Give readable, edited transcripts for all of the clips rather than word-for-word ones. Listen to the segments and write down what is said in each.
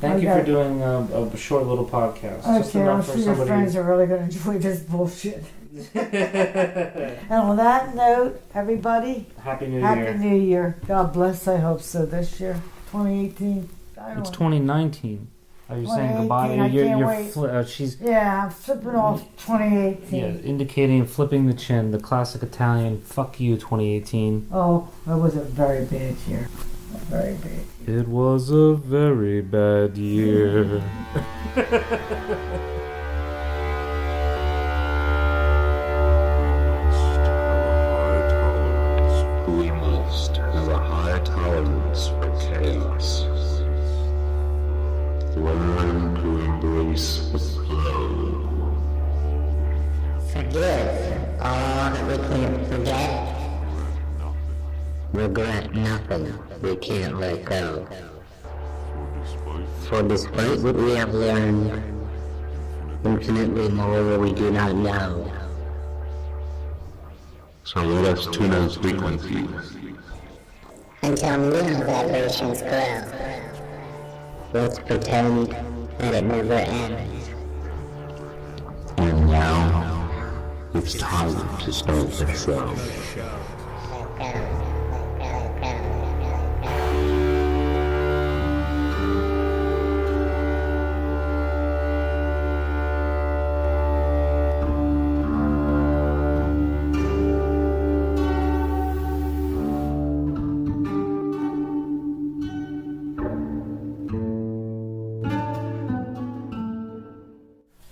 Thank you for doing a short little podcast. Okay, I'm sure your friends are really going to enjoy this bullshit. And on that note, everybody, Happy New Year. Happy New Year. God bless, I hope so, this year. 2018. It's 2019. Are you saying goodbye? I can't wait. She's I'm flipping off 2018. Yeah, indicating flipping the chin, the classic Italian, fuck you 2018. Oh, that was a very bad year. Very bad. It was a very bad year. We must have a high tolerance for chaos. Learn to embrace the flow. Forgive all that we can't forget. Regret nothing we can't let go. For despite what we have learned, infinitely more we do not know. So let us tune our frequencies Until new vibrations grow. Let's pretend that it never ends. And now, it's time to start the show.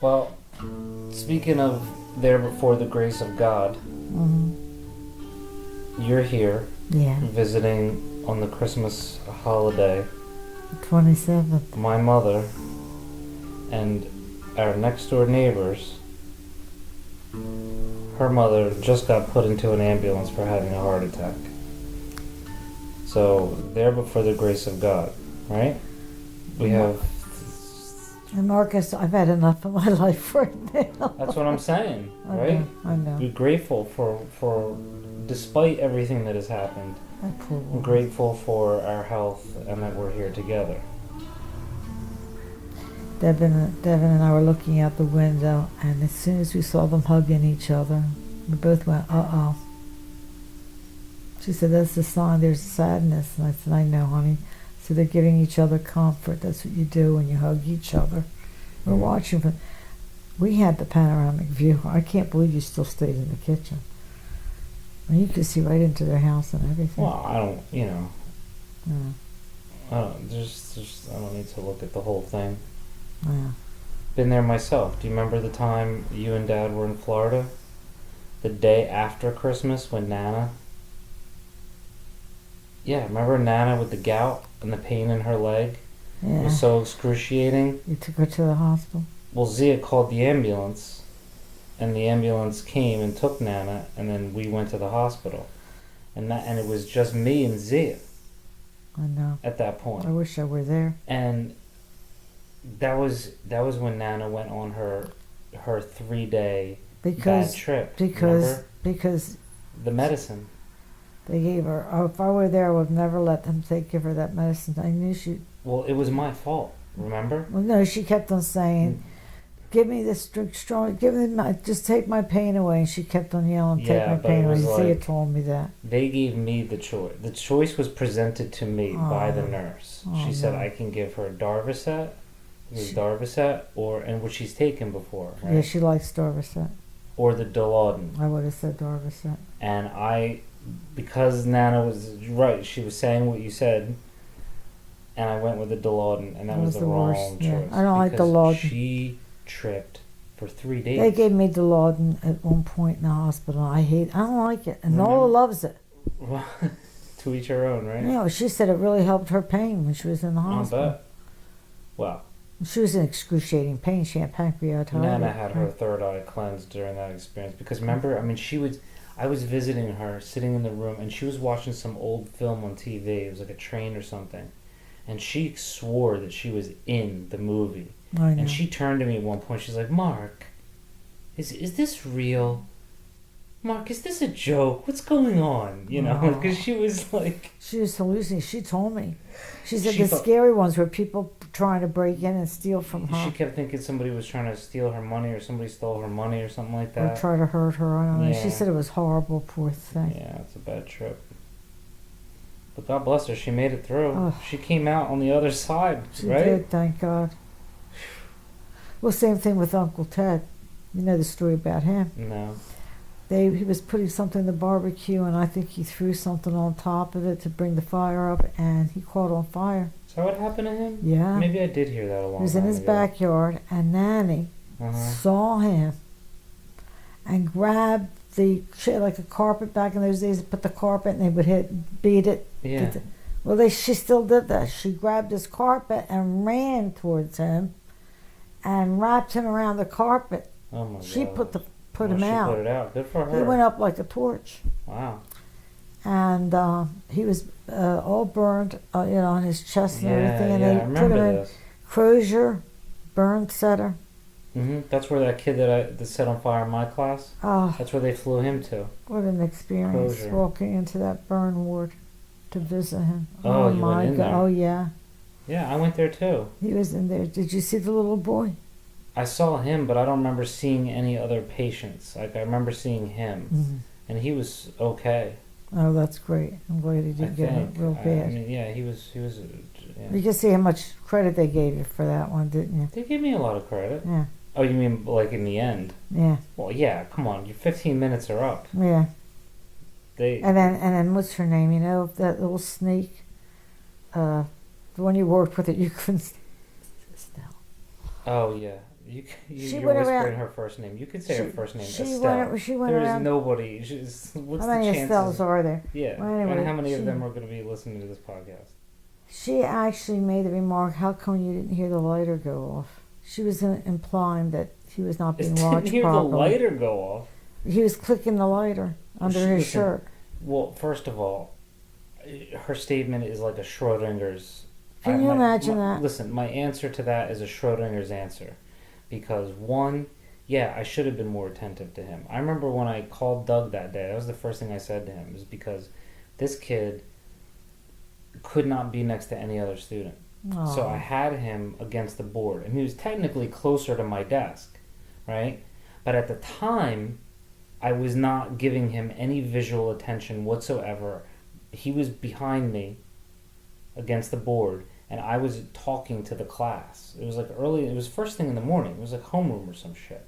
Well, speaking of there before the grace of God, you're here visiting on the Christmas holiday. 27th. My mother and our next door neighbors, her mother just got put into an ambulance for having a heart attack. So there before the grace of God, right? We have... And Marcus, I've had enough of my life right now. That's what I'm saying, right? I know. Be grateful for despite everything that has happened. I'm grateful for our health and that we're here together. Devin and I were looking out the window, and as soon as we saw them hugging each other, we both went, uh-oh. She said, that's the sign, there's sadness. And I said, I know, honey. So they're giving each other comfort. That's what you do when you hug each other. We're watching, but we had the panoramic view. I can't believe you still stayed in the kitchen. And you could see right into their house and everything. Well, I don't, I don't need to look at the whole thing. Yeah. Been there myself. Do you remember the time you and Dad were in Florida? The day after Christmas when Nana... Yeah, remember Nana with the gout and the pain in her leg? Yeah. It was so excruciating. You took her to the hospital? Well, Zia called the ambulance, and the ambulance came and took Nana, and then we went to the hospital. And it was just me and Zia. I know. At that point. I wish I were there. And that was when Nana went on her 3-day bad trip. Because the medicine. They gave her. Oh, if I were there, I would never let them give her that medicine. I knew she. Well, it was my fault. Remember? Well, no, she kept on saying, "Give me this strong. Give me just take my pain away." And she kept on yelling, "Take my pain away." Zia told me that. They gave me the choice. The choice was presented to me by the nurse. She said I can give her Darvocet, and what she's taken before. Right? Yeah, she likes Darvocet. Or the Dilaudid. I would have said Darvocet. And because Nana was right, she was saying what you said, and I went with the Dilaudid, and that was the wrong choice. Yeah. I don't like Dilaudid. She tripped for 3 days. They gave me Dilaudid at one point in the hospital. I don't like it, and Nola loves it. Well, to each her own, right? Yeah, she said it really helped her pain when she was in the hospital. I bet. Well, she was in excruciating pain. She had pancreatitis. Nana had her third eye cleansed during that experience because remember, I was visiting her, sitting in the room, and she was watching some old film on TV. It was like a train or something. And she swore that she was in the movie. I know. And she turned to me at one point. She's like, Mark, is this real? Mark, is this a joke? What's going on? You know, Oh. because she was like, She was hallucinating. She told me. She said She the thought- scary ones were people trying to break in and steal from her. she kept thinking somebody was trying to steal her money or somebody stole her money or something like Or that. try to hurt her. I don't know. She Yeah. said it was horrible, poor thing. Yeah, it's a bad trip. But God bless her, she made it through. Oh. She came out on the other side, She right? did, thank God. Well, same thing with Uncle Ted. You know the story about him. No. He was putting something in the barbecue, and I think he threw something on top of it to bring the fire up, and he caught on fire. Is that what happened to him? Yeah. Maybe I did hear that a long time He was in his ago. backyard, and Nanny Uh-huh. saw him and grabbed she had like a carpet back in those days. They put the carpet and they would beat it. Yeah. Well, she still did that. She grabbed his carpet and ran towards him, and wrapped him around the carpet. Oh my She God. put Well, him she out. put it out. Good for her. He went up like a torch, Wow. and he was all burned, on his chest and everything. And I they put remember him in this. Crozier Burn Center. That's where that kid that set on fire in my class. Oh, That's where they flew him to. what an experience Crozier. walking into that burn ward to visit him. Oh, you my went in God! there. Oh yeah, Yeah, I went there too. he was in there. Did you see the little boy? I saw him, but I don't remember seeing any other patients. Like I remember seeing him, Mhm. and he was okay. Oh, that's great. I'm glad he I didn't get think. hurt real I bad. mean, yeah, he was. Yeah. You can see how much credit they gave you for that one, didn't you? They gave me a lot of credit. Yeah, Oh, you mean like in the end? yeah, Well, yeah. Come on, your 15 minutes are up. yeah. They. And then what's her name? You know that little snake, the one you worked with that you couldn't. Estelle. Oh yeah. She You're went whispering around- her first name. You could say her first name. She Estelle. She went There is around. nobody. What's How the many chances? Estelles are there? Yeah. Well, anyway, and how many of she- them are going to be listening to this podcast? She actually made the remark, "How come you didn't hear the lighter go off?" She was implying that he was not being Didn't watched hear the properly. lighter go off. He was clicking the lighter under his Listen, shirt. Well, first of all, her statement is like a Schrodinger's. Can you imagine that? Listen, my answer to that is a Schrodinger's answer. Because one, yeah, I should have been more attentive to him. I remember when I called Doug that day, that was the first thing I said to him, is because this kid could not be next to any other student. So I had him against the board, and he was technically closer to my desk, right? But at the time, I was not giving him any visual attention whatsoever. He was behind me against the board, and I was talking to the class. It was like it was first thing in the morning. It was like homeroom or some shit.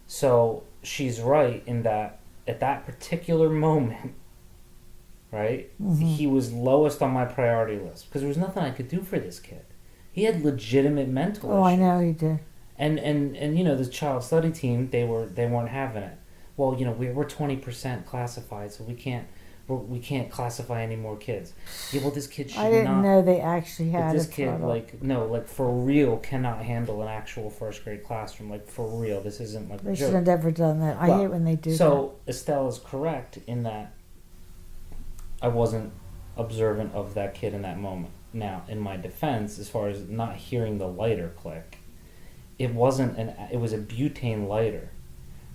So she's right in that at that particular moment, right? He was lowest on my priority list because there was nothing I could do for this kid. He had legitimate mental Oh, I issues. know he did. And you know, the child study team, they weren't having it. Well, you know, we're 20% classified, so we can't classify any more kids. Yeah, well, this kid should I didn't not. know they actually But had this a kid, title. like for real, cannot handle an actual first grade classroom. Like for real, this isn't like They a should joke. have never done that. I Well, hate when they do So Estelle is correct in that I wasn't observant of that kid in that moment. Now, in my defense, as far as not hearing the lighter click, it was a butane lighter,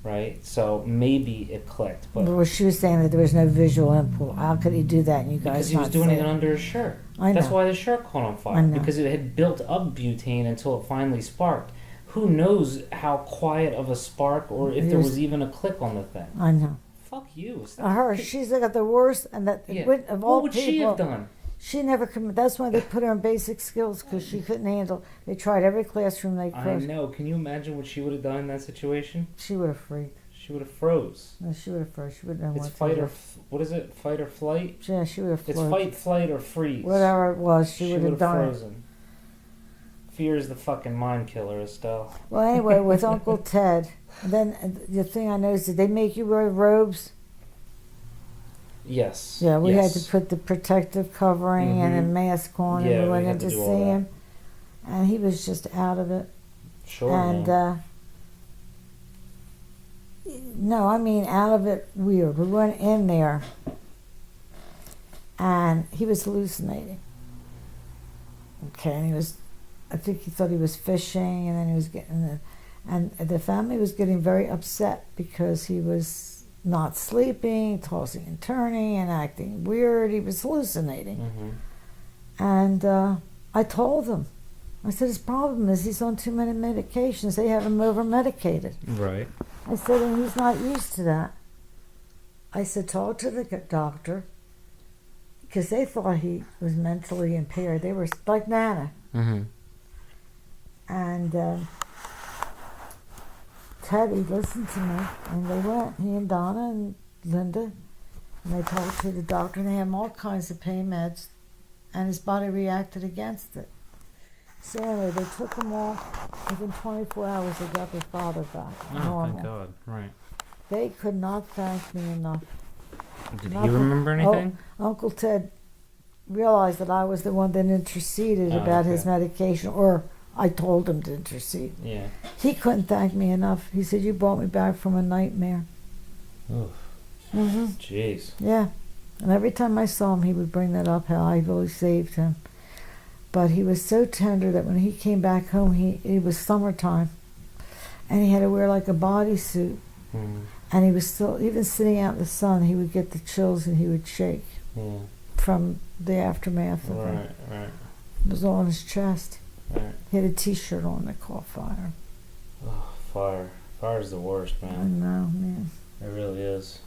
right? So maybe it clicked, that. but Well, she was saying that there was no visual input. How could he do that and you guys because he was not doing see it under his shirt. I That's know. why the shirt caught on I fire, know. because it had built up butane until it finally sparked. Who knows how quiet of a spark or if there There's- was even a click on the thing? I know. Fuck you. Her, she's got the worst, and that Yeah. of all What would people, she have done? She never could. That's why they put her in basic skills because she couldn't handle. They tried every classroom they I could. know. Can you imagine what she would have done in that situation? She would have freaked. She would have froze. No, she would have froze. She wouldn't have It's what fight to or do. what is it? Fight or flight? Yeah, she would have It's floated. fight, flight, or freeze. Whatever it was, she would have would've done it. frozen. Fear is the fucking mind killer, Estelle. Well, anyway, with Uncle Ted, and then the thing I noticed, did they make you wear robes? Yes. Yeah, we yes. had to put the protective covering and a Mhm. mask on, Yeah, and we we went had in to to do all see that. him, and he was just out of it. Sure. And man. no, I mean out of it weird. We went in there, and he was hallucinating. Okay, and I think he thought he was fishing, and then he was getting and the family was getting very upset because he was not sleeping, tossing and turning, and acting weird. He was hallucinating. Mm-hmm. And I told him, I said, his problem is he's on too many medications. They have him over-medicated. Right. I said, and he's not used to that. I said, talk to the doctor, because they thought he was mentally impaired. They were like Nana. Mm-hmm. And Teddy listened to me, and they went, he and Donna and Linda, and they talked to the doctor, and they had him all kinds of pain meds, and his body reacted against it. So anyway, they took him off. Within 24 hours, they got their father back. Oh, normal. thank God. Right. They could not thank me enough. Did he remember anything? Uncle Ted realized that I was the one that interceded about his medication, or I told him to intercede. Yeah. He couldn't thank me enough. He said, you brought me back from a nightmare. Oof. Mm-hmm. Jeez. Yeah. And every time I saw him, he would bring that up, how I really saved him. But he was so tender that when he came back home, it was summertime, and he had to wear like a bodysuit. Mm. And he was still, even sitting out in the sun, he would get the chills and he would shake from the aftermath of it. Right, right. It was all on his chest. Right. He had a T-shirt on that caught fire. Oh, fire. Fire's the worst, I man. know, man. It really is.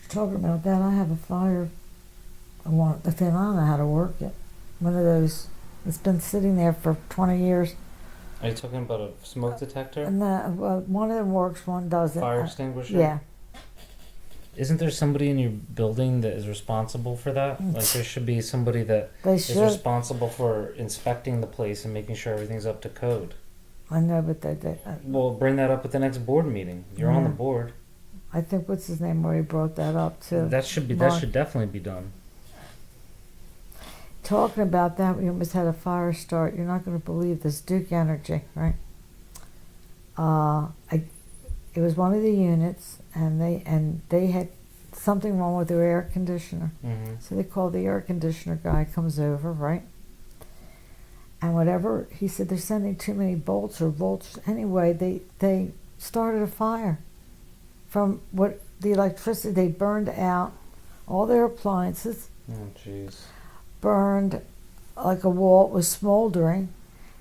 Talking about that, I have a fire. I don't know how to work it. One of those. It's been sitting there for 20 years. Are you talking about a smoke detector? And well, one of them works, one doesn't. Fire extinguisher? Yeah. Isn't there somebody in your building that is responsible for that? Like there should be somebody that is responsible for inspecting the place and making sure everything's up to code. I know, but they Well, bring that up at the next board meeting. You're on the board. I think what's his name already brought that up too. That should definitely be done. Talking about that, we almost had a fire start. You're not going to believe this. Duke Energy, right? It was one of the units, and they had something wrong with their air conditioner. Mm-hmm. So they called the air conditioner guy. Comes over, right? And whatever he said, they're sending too many bolts or volts. Anyway, they started a fire from what the electricity. They burned out all their appliances. Oh, jeez. Burned like a wall. It was smoldering,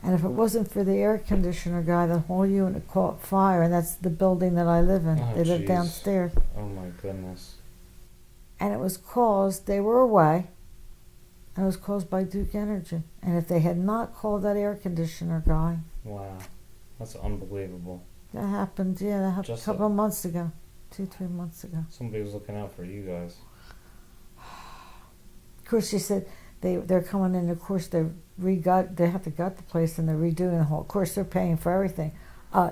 and if it wasn't for the air conditioner guy, the whole unit caught fire. And that's the building that I live in. They live downstairs. Oh my goodness. And it was caused, they were away, and it was caused by Duke Energy. And if they had not called that air conditioner guy, wow, that's unbelievable. that happened. Yeah, that happened a couple of months ago, 2-3 months ago. Somebody was looking out for you guys. Of course, she said they're coming in. Of course, they have to gut the place, and they're redoing the whole. Of course, they're paying for everything.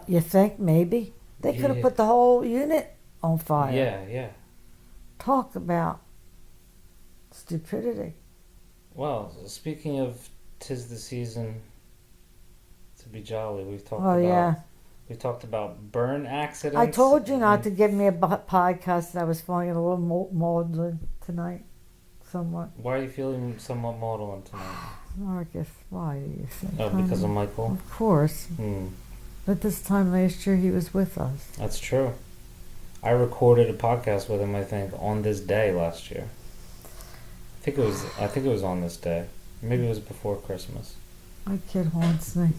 You think maybe they could have put the whole unit on fire? Yeah. Talk about stupidity. Well, speaking of 'tis the season to be jolly, we've talked we talked about burn accidents. I told you not to give me a podcast. I was feeling a little maudlin tonight, somewhat. Why are you feeling somewhat maudlin tonight? Marcus, why do you think? Oh, because of Michael? Of course. But this time last year he was with us. That's true. I recorded a podcast with him, I think, on this day last year. I think it was on this day. Maybe it was before Christmas. My kid haunts me.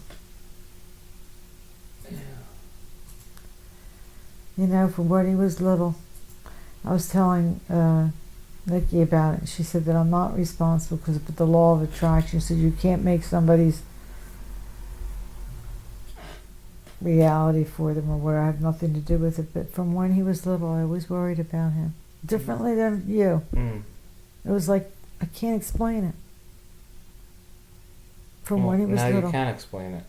Yeah. You know, from when he was little, I was telling Nikki about it. She said that I'm not responsible because of the law of attraction. She said you can't make somebody's reality for them or where I have nothing to do with it. But from when he was little, I always worried about him. Differently than you. It was like, I can't explain it. From when he was little. Now you can explain it.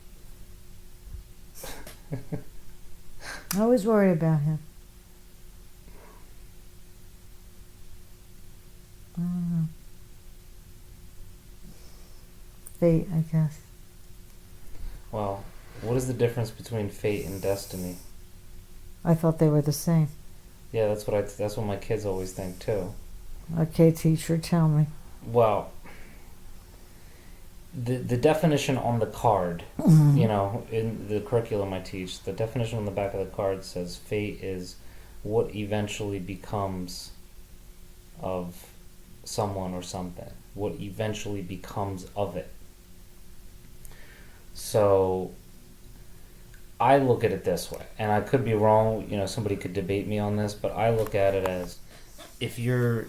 I always worry about him. I don't know. Fate, I guess. Well, what is the difference between fate and destiny? I thought they were the same. Yeah, that's what my kids always think too. Okay, teacher, tell me. Well, the definition on the card, you know, in the curriculum I teach, the definition on the back of the card says fate is what eventually becomes of someone or something. What eventually becomes of it. So I look at it this way, and I could be wrong, somebody could debate me on this, but I look at it as if your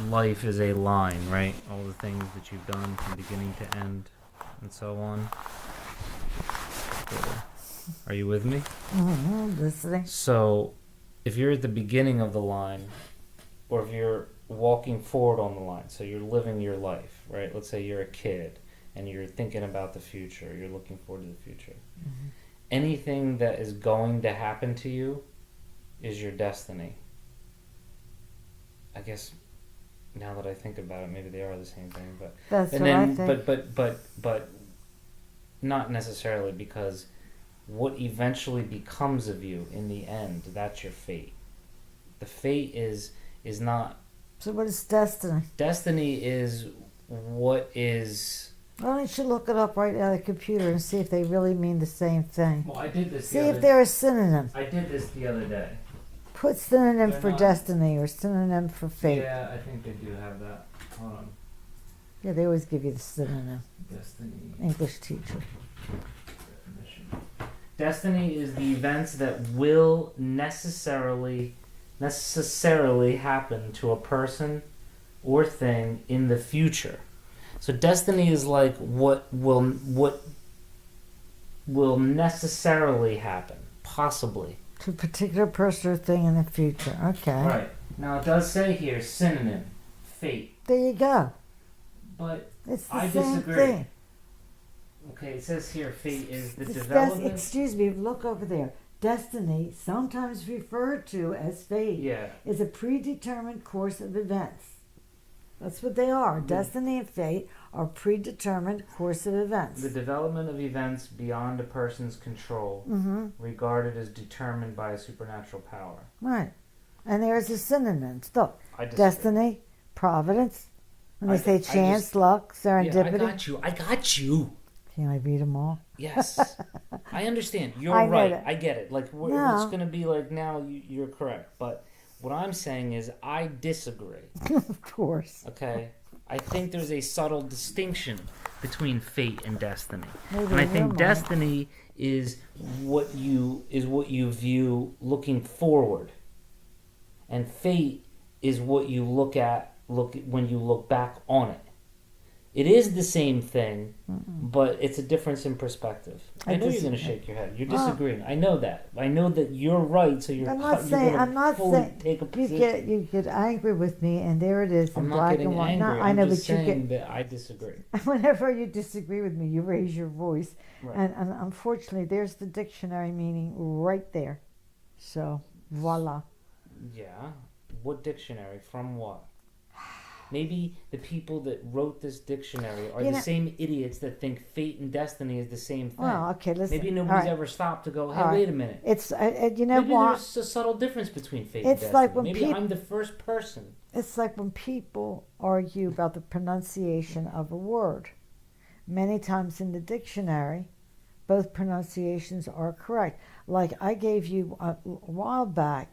life is a line, right? All the things that you've done from beginning to end and so on. Are you with me? Listening. So if you're at the beginning of the line, or if you're walking forward on the line, so you're living your life, right? Let's say you're a kid and you're thinking about the future, you're looking forward to the future. Mm-hmm. Anything that is going to happen to you is your destiny. I guess now that I think about it, maybe they are the same thing, but That's and what then, I think. but not necessarily, because what eventually becomes of you in the end, that's your fate. The fate is not. So what is destiny? Destiny is what is. Why don't you look it up right now on the computer and see if they really mean the same thing? Well, I did this. See if they're a synonym. I did this the other day. Put synonym They're for not. destiny or synonym for fate. Yeah, I think they do have that. Hold on. Yeah, they always give you the synonym. Destiny English teacher. definition. Destiny is the events that will necessarily happen to a person or thing in the future. So destiny is like what will necessarily happen, possibly. To a particular person or thing in the future. Okay. Right. Now it does say here synonym, fate, There you go. but It's the I same disagree. thing. okay, it says here fate is the It's development. excuse me, look over there. Destiny, sometimes referred to as fate, Yeah. is a predetermined course of events. That's what they are. Destiny and fate are predetermined course of events. The development of events beyond a person's control, regarded as determined by a supernatural power. Right. And there's a synonym. Look, I disagree. destiny, providence. When they say chance, luck, serendipity. Yeah, I got you. Can I read them all? Yes. I understand. You're I know right. that. I get it. Like, No. it's going to be like, now you're correct. But what I'm saying is I disagree. Of course. Okay? I think there's a subtle distinction between fate and destiny. Maybe And I in your think mind. destiny is what you view looking forward. And fate is what you look when you look back on it. It is the same thing, but it's a difference in perspective. I know you're going to shake your head. You're disagreeing. I know that. I know that you're right, so you're I'm not you're saying. gonna I'm not fully saying. take a You position. get angry with me, and there it is in I'm not black getting and white. angry. No, I I'm know, just but you saying get. that I disagree. Whenever you disagree with me, you raise your voice, Right. and unfortunately, there's the dictionary meaning right there. So voila. Yeah. What dictionary? From what? Maybe the people that wrote this dictionary are You the know- same idiots that think fate and destiny is the same thing. Well, okay, listen. Maybe all nobody's right. ever stopped to go, hey, All right. wait a minute. It's you know Maybe what? there's a subtle difference between fate It's and like destiny. when Maybe peop- I'm the first person. It's like when people argue about the pronunciation of a word. Many times in the dictionary, both pronunciations are correct. Like I gave you a while back,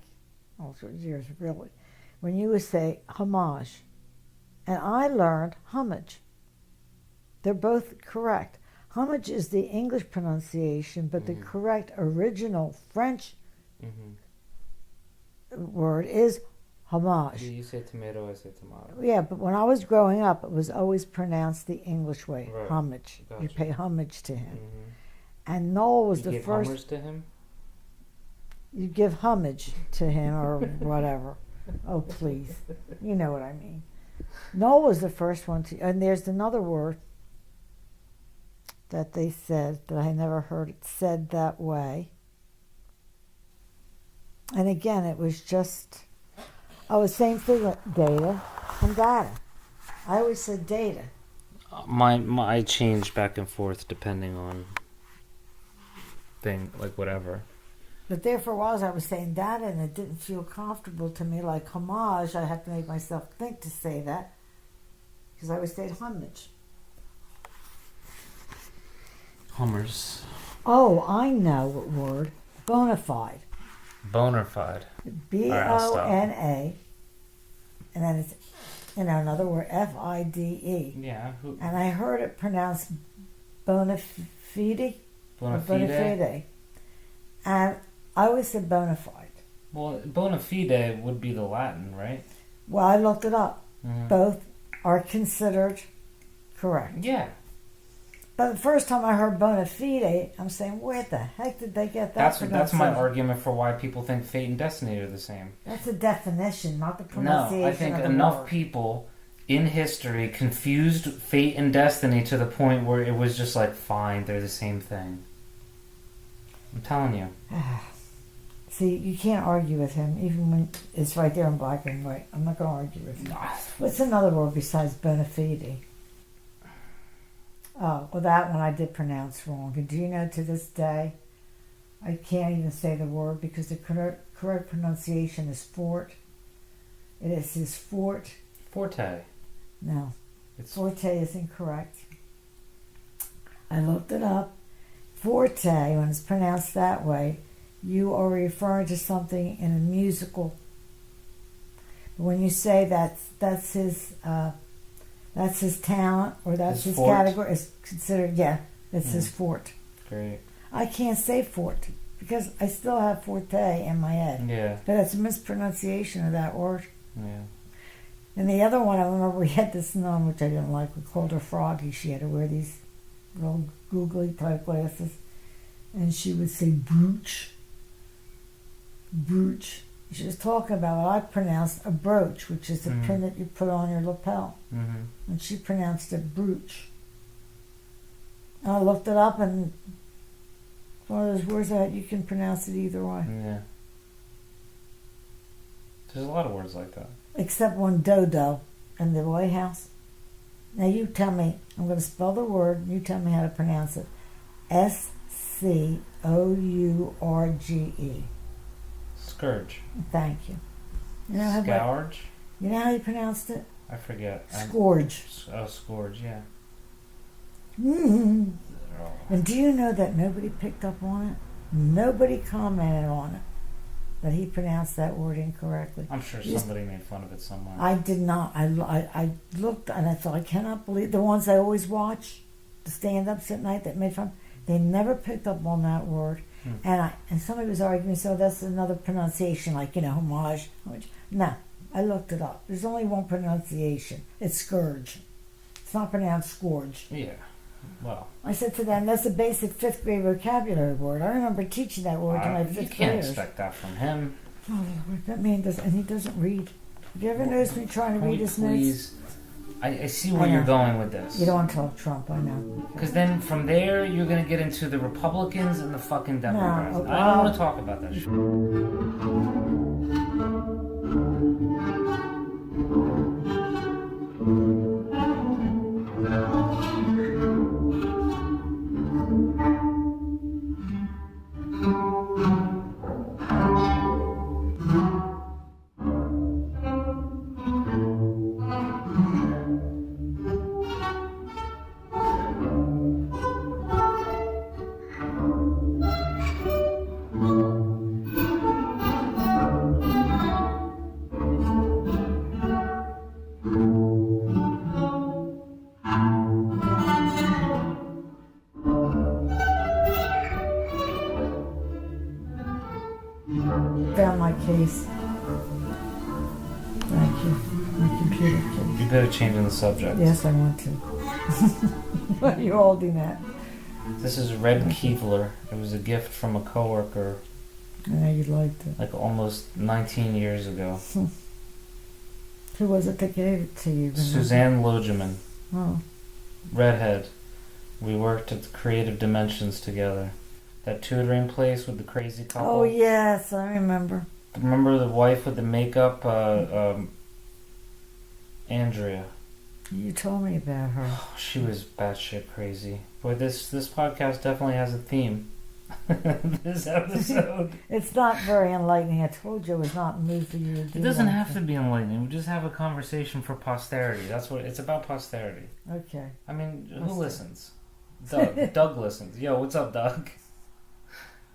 years really, when you would say homage, and I learned homage. They're both correct. Homage is the English pronunciation, but the correct original French word is homage. You say tomato, I say tomato. Yeah, but when I was growing up, it was always pronounced the English way, Right. homage. You Gotcha. pay homage to him. Mm-hmm. And Noel was You the gave first. homage to him? You give homage to him or whatever. Oh, please. You know what I mean. Noel was the first one to. And there's another word that they said that I never heard it said that way. And again, it was just. Oh, the same thing with data and data. I always said data. I change back and forth depending on like whatever. But there for a while I was saying data and it didn't feel comfortable to me. Like homage, I had to make myself think to say that. Because I always said homage. Hummers. Oh, I know what word. Bona fide. Bonafide. I'll stop. Bona, and then it's, another word, Fide. Yeah. And I heard it pronounced bona fide. Or bona fide. And I always said bona fide. Well, bona fide would be the Latin, right? Well, I looked it up. Mm-hmm. Both are considered correct. Yeah. But the first time I heard bona fide, I'm saying, where the heck did they get that That's my argument for why people think fate and destiny are the same. That's a definition, not the pronunciation. No, I think of the enough word. people in history confused fate and destiny to the point where it was just like, fine, they're the same thing. I'm telling you. See, you can't argue with him, even when it's right there in black and white. I'm not going to argue with him. What's another word besides bona fide? Oh, well, that one I did pronounce wrong. And do you know, to this day, I can't even say the word because the correct pronunciation is fort. It is fort. Forte. No. Forte is incorrect. I looked it up. Forte, when it's pronounced that way, you are referring to something in a musical. But when you say that's his talent or that's his category, it's considered, it's his fort. Great. I can't say fort because I still have forte in my head. Yeah. But it's a mispronunciation of that word. Yeah. And the other one, I remember we had this nun, which I didn't like. We called her Froggy. She had to wear these little googly type glasses. And she would say brooch. Brooch. She was talking about what I pronounced a brooch, which is a pin that you put on your lapel. Mm-hmm. And she pronounced it brooch. And I looked it up, and it's one of those words that you can pronounce it either way. Yeah. There's a lot of words like that. Except one dodo in the White House. Now you tell me, I'm going to spell the word, and you tell me how to pronounce it. Scourge. Scourge. Thank you. You know Scourge? You know how you pronounced it? I forget. Scourge. Scourge, yeah. Mm-hmm. And do you know that nobody picked up on it? Nobody commented on it. That he pronounced that word incorrectly. I'm sure somebody made fun of it somewhere. I did not. I looked and I thought, I cannot believe the ones I always watch, the stand-ups at night that made fun. They never picked up on that word. And somebody was arguing, so that's another pronunciation, like, homage. No, I looked it up. There's only one pronunciation. It's scourge. It's not pronounced scourge. Yeah. Well, I said to them, that's a basic 5th grade vocabulary word. I remember teaching that word to my 5th graders. You can't expect that from him. Oh, that man doesn't, and he doesn't read. Have you ever noticed me trying to read his notes? I see where you're going with this. You don't want to talk Trump, I know. Because then from there, you're going to get into the Republicans and the fucking Democrats. No, I don't want to talk about that shit. Found my case. Thank you. My computer case. You better change the subject. Yes, I want to. Why are you holding that? This is Red Keevler. It was a gift from a coworker. I know you liked it. Like almost 19 years ago. Who was it that gave it to you? Suzanne Logeman. Oh. Redhead. We worked at the Creative Dimensions together. That tutoring place with the crazy couple. Oh, yes, I remember. Remember the wife with the makeup? Andrea. You told me about her. Oh, she was batshit crazy. Boy, this podcast definitely has a theme. This episode. It's not very enlightening. I told you it was not moved for you to do. It doesn't have to be enlightening. We just have a conversation for posterity. That's what it's about. Posterity. Okay. I mean, who listens? Doug. Doug listens. Yo, what's up, Doug?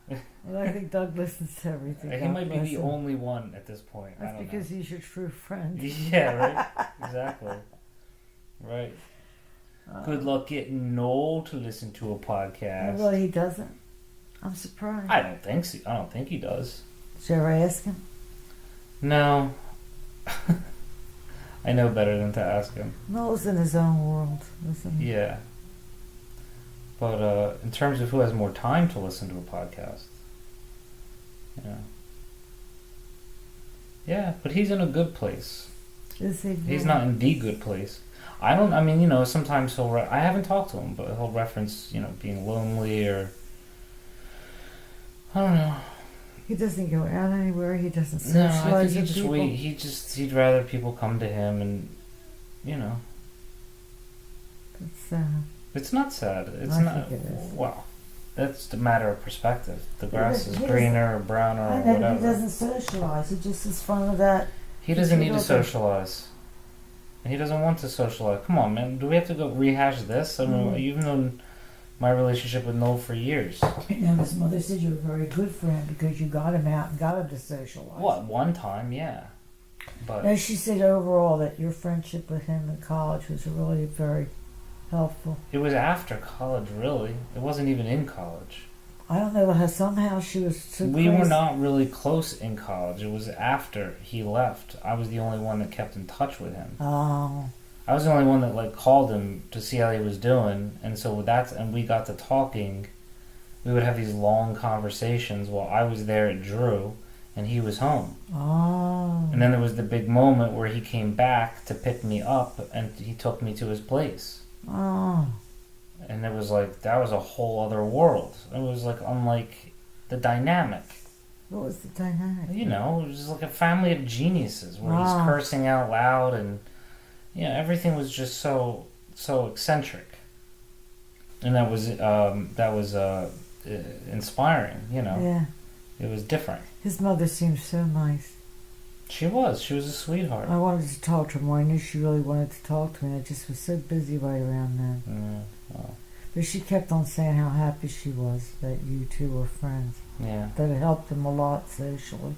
Well, I think Doug listens to everything. He God might be bless the him. only one at this point. I That's don't because know. he's your true friend. Yeah, right? Exactly. Right. Good luck getting Noel to listen to a podcast. Well, he doesn't. I'm surprised. I don't think so. I don't think he does. Did you ever ask him? No. I know better than to ask him. Noel's in his own world. Listen. Yeah. But in terms of who has more time to listen to a podcast, yeah, but he's in a good place. Is he? He's not in the good place. I mean, sometimes I haven't talked to him, but he'll reference, being lonely or, I don't know. He doesn't go out anywhere. He doesn't No, socialize I think with people. he'd rather people come to him and, It's, It's not sad. It's I not. think it is. Well, that's a matter of perspective. The grass is He greener or browner or I know, whatever. he doesn't socialize. He just has fun with that. He doesn't need to children. socialize. And he doesn't want to socialize. Come on, man. Do we have to go rehash this? I mean, you've known my relationship with Noel for years. His mother said you were very good for him because you got him out and got him to socialize. What? One time, yeah. But No, she said overall that your friendship with him in college was really very helpful. it was after college, really. It wasn't even in college. I don't know how somehow she was so We crazy. were not really close in college. It was after he left. I was the only one that kept in touch with him. Oh, I was the only one that called him to see how he was doing, and so and we got to talking. We would have these long conversations while I was there at Drew, and he was home. oh. And then there was the big moment where he came back to pick me up, and he took me to his place. Oh. And it was that was a whole other world. It was unlike the dynamic. What was the dynamic? It was just like a family of geniuses where Wow. he's cursing out loud, and everything was just so eccentric. And that was inspiring. Yeah. It was different. His mother seemed so nice. She was a sweetheart. I wanted to talk to her more. I knew she really wanted to talk to me. I just was so busy right around then. Well, But she kept on saying how happy she was that you two were friends. yeah. That it helped him a lot socially.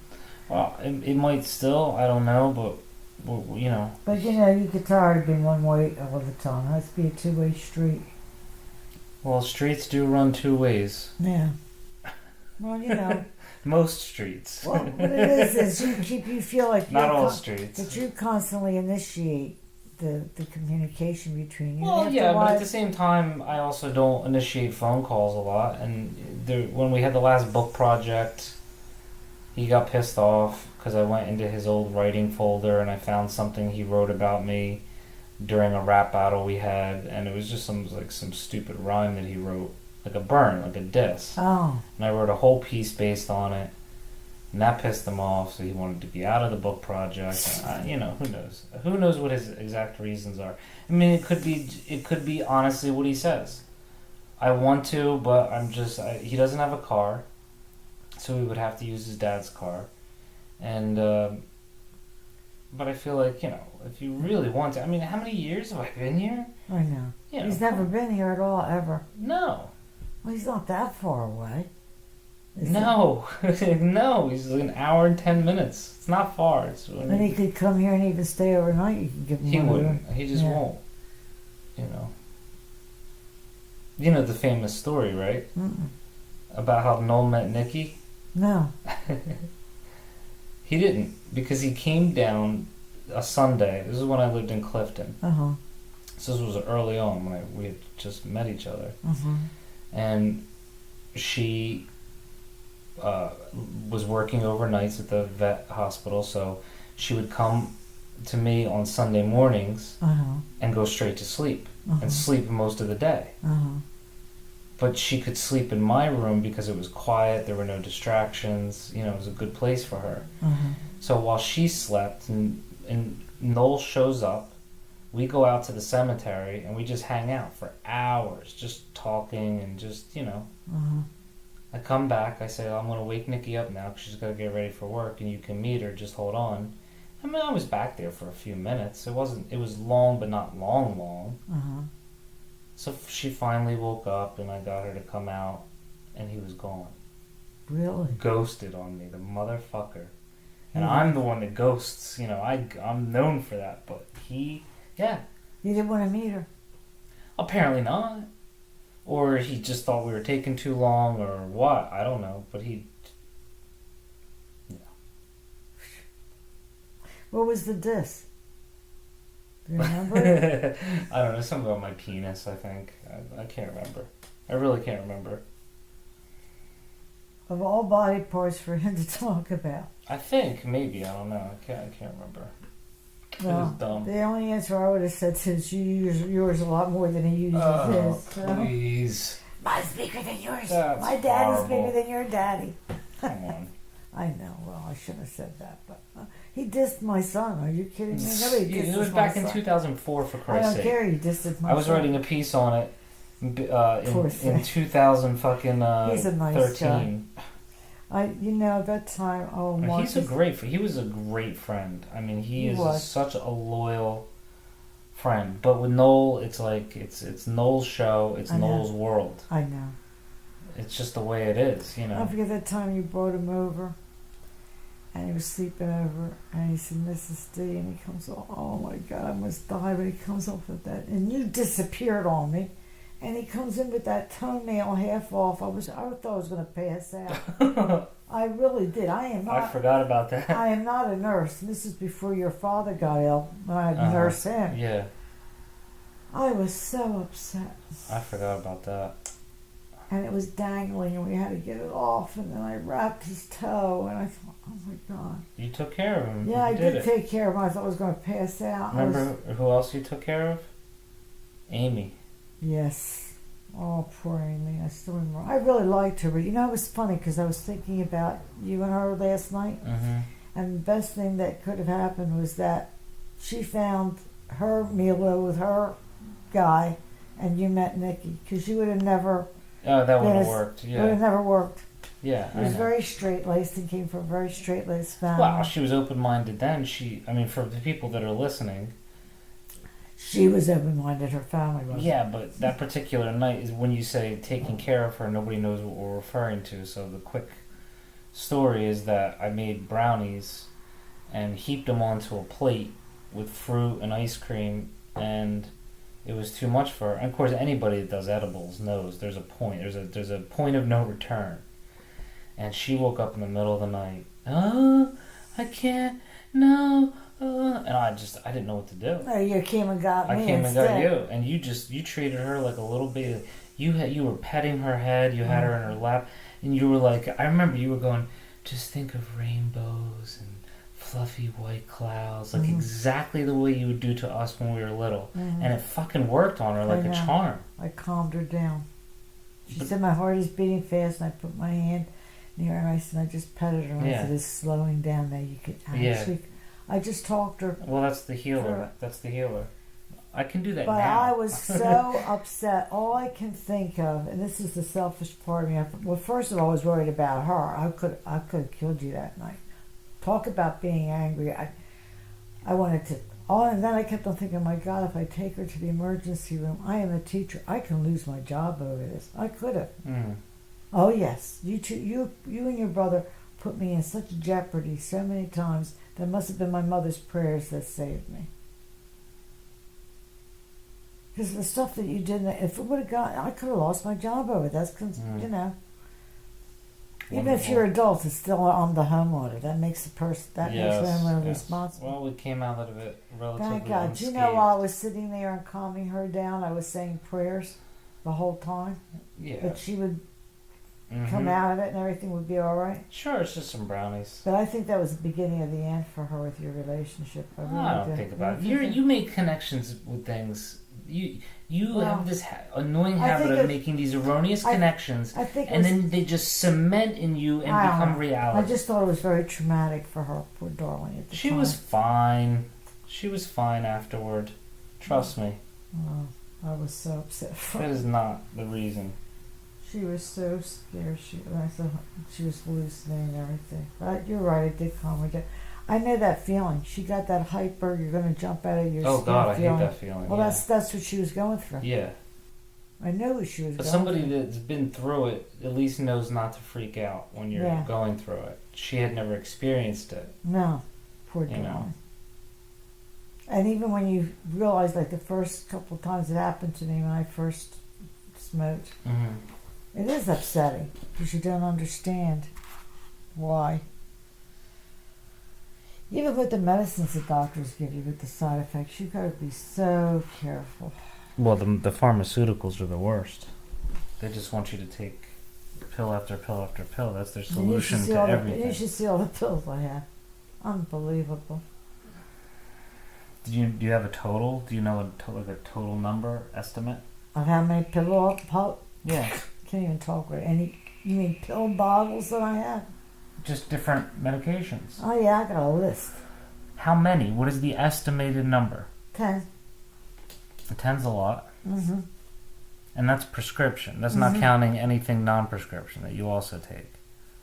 Well, it might still. I don't know, but But you get tired of being one way all the time. It has to be a two-way street. Well, streets do run two ways. Yeah. Well, Most streets. well, what it is you feel like Not you're all streets. that you constantly initiate the communication between you. Well, After yeah, a but while- at the same time, I also don't initiate phone calls a lot. And when we had the last book project, he got pissed off because I went into his old writing folder and I found something he wrote about me during a rap battle we had, and it was just some stupid rhyme that he wrote, like a burn, like a diss. Oh, And I wrote a whole piece based on it, and that pissed him off, so he wanted to be out of the book project. And who knows? Who knows what his exact reasons are? I mean, it could be honestly what he says. I want to, but he doesn't have a car, so we would have to use his dad's car. And, but I feel like, if you really want to, I mean, how many years have I been here? I know. He's never been here at all, ever. No. Well, he's not that far away. Is No. No, he's an hour and 10 minutes. It's not far. he? And he could come here and even stay overnight. You could give him He one of wouldn't. them. He just Yeah. won't. You know the famous story, right? Mm-mm. About how Noel met Nikki? No. He didn't, because he came down a Sunday. This is when I lived in Clifton. Uh-huh. So this was early on when we had just met each other. Uh-huh. And she was working overnights at the vet hospital, so she would come to me on Sunday mornings Uh-huh. and go straight to sleep Uh-huh. and sleep most of the day. Uh-huh. But she could sleep in my room because it was quiet, there were no distractions, it was a good place for her. Uh-huh. So while she slept and Noel shows up, we go out to the cemetery and we just hang out for hours, just talking and just, Uh-huh. I come back, I say, I'm going to wake Nikki up now because she's got to get ready for work and you can meet her, just hold on. I mean, I was back there for a few minutes. It was long, but not long. Uh-huh. So she finally woke up and I got her to come out and he was gone. Really? Ghosted on me, the motherfucker. And I'm the one that ghosts. I'm known for that. But he, yeah. You didn't want to meet her? Apparently not. Or he just thought we were taking too long, or what? I don't know. But he... What was the diss? Do you remember it? I don't know. Something about my penis, I think. I can't remember. I really can't remember. Of all body parts for him to talk about. I think, maybe. I don't know. I can't remember. Well, it was dumb. The only answer I would have said, since you use yours a lot more than he uses his. So. Please. Mine's bigger than yours. That's My daddy's horrible. bigger than your daddy. Come on. I know. Well, I shouldn't have said that, but he dissed my son. Are you kidding me? Nobody dissed It was my back in son. 2004, for I Christ's don't sake. care. You dissed my I was son. writing a piece on it Poor in thing. 2000 fucking He's a nice 13. That time. Oh, Mark. He was a great friend. I mean, he was. such a loyal friend. But with Noel, it's like it's Noel's show. It's Noel's world. I know. It's just the way it is, I forget that time you brought him over, and he was sleeping over, and he said, "Mrs. D," and he comes off. Oh my God, I must die! But he comes off with that, and you disappeared on me, and he comes in with that toenail half off. I thought I was going to pass out. I really did. I forgot about that. I am not a nurse. This is before your father got ill, when I nursed him. Yeah. I was so upset. I forgot about that. And it was dangling, and we had to get it off. And then I wrapped his toe, and I thought, oh my God. You took care of him. Yeah, I did it. take care of him. I thought I was going to pass out. Remember who else you took care of? Amy. Yes. Oh, poor Amy. I still remember. I really liked her, but it was funny because I was thinking about you and her last night. Mm-hmm. And the best thing that could have happened was that she found her Milo with her guy, and you met Nikki, because you would have never... Oh, that would have worked, yeah. It would have never worked. Yeah, She was very straight-laced and came from a very straight-laced family. Well, she was open-minded then. For the people that are listening... She was open-minded, her family was. Yeah, but that particular night is when you say taking care of her, nobody knows what we're referring to. So the quick story is that I made brownies and heaped them onto a plate with fruit and ice cream, and it was too much for her. And of course, anybody that does edibles knows there's a point. There's a point of no return. And she woke up in the middle of the night. Oh, I can't. No. And I didn't know what to do. Oh, you came and got me. I came instead. and got you, and you treated her like a little baby. You were petting her head. You had her in her lap, and you were like, I remember you were going, just think of rainbows and fluffy white clouds, like exactly the way you would do to us when we were little. And it fucking worked on her like a charm. I calmed her down. She said my heart is beating fast, and I put my hand near her, and I just petted her, and I said, it's slowing down now. You could actually... I just talked her. Well, that's the healer. That's the healer. I can do that but now. I was so upset. All I can think of, and this is the selfish part of me. Well, first of all, I was worried about her. I could have killed you that night. Talk about being angry. I wanted to. Oh, and then I kept on thinking, my God, if I take her to the emergency room, I am a teacher. I can lose my job over this. I could have. Oh yes, you and your brother put me in such jeopardy so many times. That must have been my mother's prayers that saved me. Because the stuff that you did, if it would have gone, I could have lost my job over it. That's, Even if you're adults, it's still on the homeowner. That makes the person, makes the homeowner responsible. Well, we came out of it relatively Thank God. unscathed. Do you know while I was sitting there and calming her down, I was saying prayers the whole time? Yeah. That she would come out of it and everything would be all right? Sure, it's just some brownies. But I think that was the beginning of the end for her with your relationship. I don't think about it. You make connections with things. You have this annoying habit of making these erroneous connections, and then they just cement in you and become reality. I just thought it was very traumatic for her, poor darling. At the time. She was fine. She was fine afterward. Trust me. Oh, I was so upset for her. That is not the reason. She was so scared. I thought she was hallucinating and everything. But you're right, it did calm her down. I know that feeling. She got that hyper, you're going to jump out of your skin. Oh God, I feeling. hate that feeling. Well, that's what she was going through. Yeah. I knew what she was But going somebody through. that's been through it at least knows not to freak out when you're Yeah. going through it. She had never experienced it. No, poor You darling. know. And even when you realize, like the first couple of times it happened to me when I first smoked, Mm-hmm. it is upsetting because you don't understand why. Even with the medicines the doctors give you with the side effects, you gotta be so careful. Well, the pharmaceuticals are the worst. They just want you to take pill after pill after pill. That's their solution to everything. You should see all the pills I have. Unbelievable. Do you have a total? Do you know like a total number estimate? Of how many pill Yeah. can't even talk with any. You mean pill bottles that I have? Just different medications. Oh yeah, I got a list. How many? What is the estimated number? 10. 10's a lot. Mm-hmm. And that's prescription. That's not counting anything non-prescription that you also take.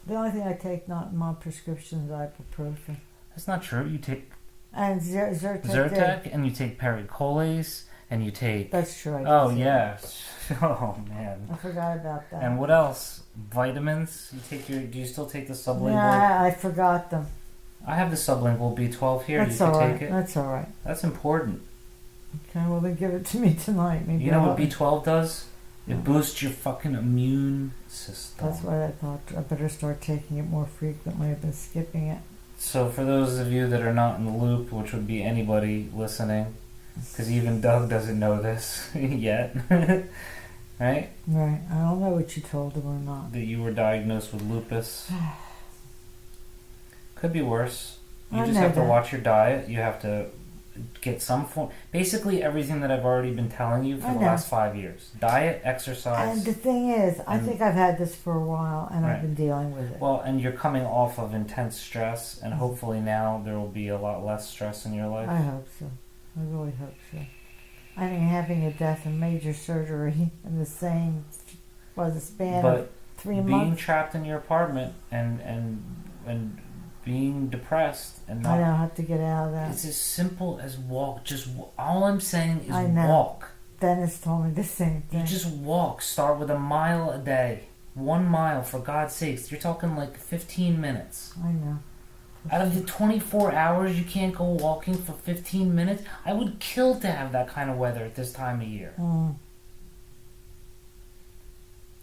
The only thing I take not in my prescription is ibuprofen. That's not true. You take And Zyrtec. Zyrtec and you take pericolase and you take... That's true. Oh, yeah. Oh, man. I forgot about that. And what else? Vitamins? Do you still take the sublingual? Yeah, I forgot them. I have the sublingual B12 here. That's you all can right. take it. That's all right. That's important. Okay, well then give it to me tonight. Maybe You know I'll- what B12 does? It boosts your fucking immune system. That's why I thought I better start taking it more frequently. I've been skipping it. So for those of you that are not in the loop, which would be anybody listening, because even Doug doesn't know this yet, right? Right. I don't know what you told him or not. That you were diagnosed with lupus. Could be worse. You I just know have to that. watch your diet. You have to get some form. Basically, everything that I've already been telling you for I the know. last 5 years: diet, exercise. And the thing is, I And- think I've had this for a while, and Right. I've been dealing with it. Well, and you're coming off of intense stress, and hopefully now there will be a lot less stress in your life. I hope so. I really hope so. I mean, having a death and major surgery in the same span of But 3 being months. trapped in your apartment and being depressed and I not, know, I have to get out of that. it's as simple as walk. Just all I'm saying is I know. walk. Dennis told me the same You thing. just walk. Start with a mile a day. 1 mile, for God's sakes. You're talking like 15 minutes. I know. Out of the 24 hours, you can't go walking for 15 minutes? I would kill to have that kind of weather at this time of year.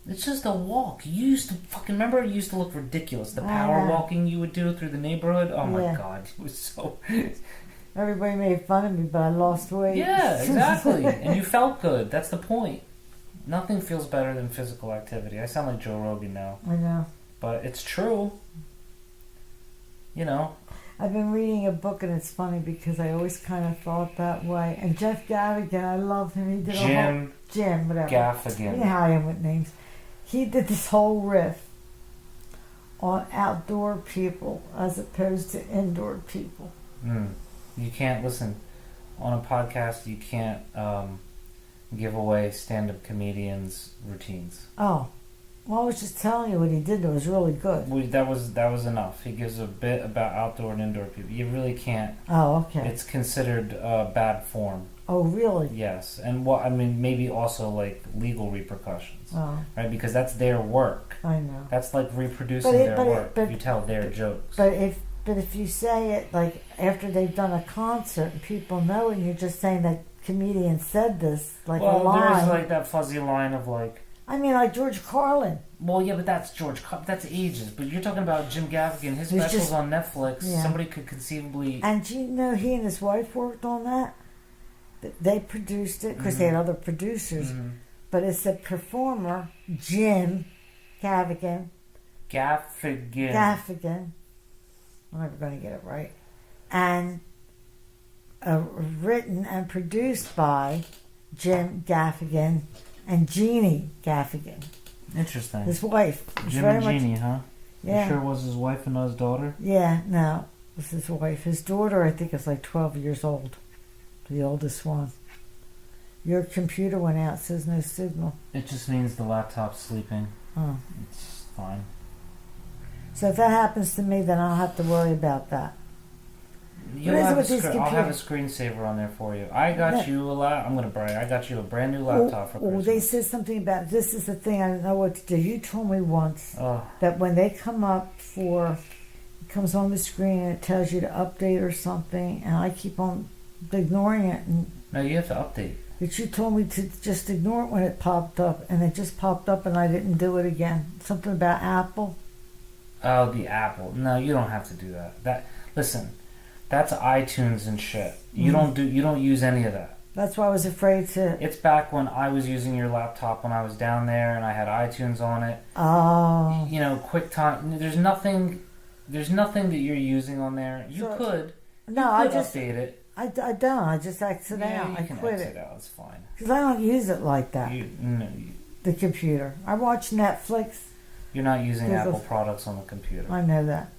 It's just a walk. You used to fucking remember it used to look ridiculous. The power walking you would do through the neighborhood. Oh my Yeah. God, it was so. Everybody made fun of me, but I lost weight. Yeah, exactly. And you felt good. That's the point. Nothing feels better than physical activity. I sound like Joe Rogan now, I know. but it's true. You know. I've been reading a book, and it's funny because I always kind of thought that way. And Jeff Gaffigan, I love him. He did a whole Jim, whatever. You know Gaffigan. how I am with names. He did this whole riff on outdoor people as opposed to indoor people. You can't listen on a podcast. You can't give away stand-up comedians' routines. Oh, well, I was just telling you what he did. That was really good. That was enough. He gives a bit about outdoor and indoor people. You really can't. Oh, okay. It's considered bad form. Oh, really? Yes, and what I mean, maybe also like legal repercussions, Oh, right? Because that's their work. I know. That's like reproducing But it- their but it- work. but- You tell their jokes. But if you say it like after they've done a concert and people know it, and you're just saying that comedian said this, like a well, line. there's like that fuzzy line of like. I mean, like George Carlin. Well, yeah, but that's that's ages. But you're talking about Jim Gaffigan. His He's specials just- on Netflix. yeah. Somebody could conceivably. And you know, he and his wife worked on that. They produced it because they had other producers. Mhm. But it's a performer, Jim Gaffigan. Gaffigan. I'm never going to get it right. And written and produced by Jim Gaffigan and Jeannie Gaffigan, Interesting. his wife. It's Jim very and much- Jeannie, huh? Yeah. You sure it was his wife and not his daughter? Yeah, no, it was his wife. His daughter, I think, is like 12 years old. The oldest one. Your computer went out, says no signal. It just means the laptop's sleeping. Oh. It's fine. So if that happens to me, then I'll have to worry about that. You'll What is it have with these I'll have a computers? screensaver on there for you. I got Yeah. you I'm gonna brag. I got you a brand new laptop for Christmas. They said something about this is the thing I don't know what to do. You told me once Oh, that when they come up for, it comes on the screen and it tells you to update or something, and I keep on ignoring it. And no, you have to update. but you told me to just ignore it when it popped up, and it just popped up, and I didn't do it again. Something about Apple. Oh, the Apple. No, you don't have to do that. Listen, that's iTunes and shit. You don't use any of that. That's why I was afraid to. It's back when I was using your laptop when I was down there and I had iTunes on it. Oh. You know, QuickTime. There's nothing that you're using on there. You So- could. No, You I could just. update it. I don't. I just exit Yeah, out. you I can quit exit it. out. It's fine. Because I don't use it like that. You, The computer. I watch Netflix. you're not using There's Apple products on the computer. I know that.